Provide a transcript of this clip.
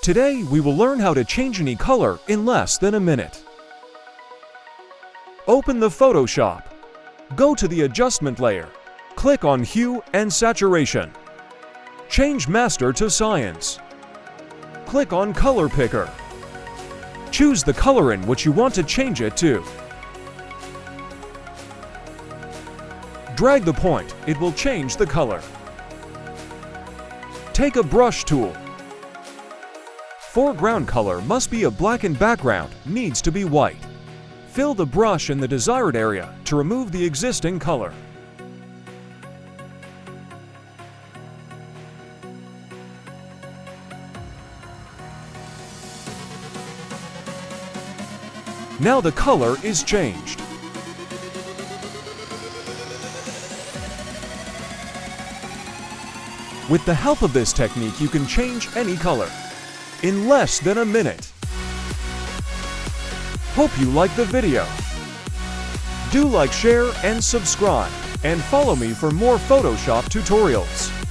Today, we will learn how to change any color in less than a minute. Open the Photoshop. Go to the adjustment layer. Click on Hue and Saturation. Change Master to Science. Click on Color Picker. Choose the color in which you want to change it to. Drag the point, it will change the color. Take a brush tool. Foreground color must be a blackened background, needs to be white. Fill the brush in the desired area to remove the existing color. Now the color is changed. With the help of this technique, you can change any color in less than a minute. Hope you liked the video. Do like, share, and subscribe, and follow me for more Photoshop tutorials.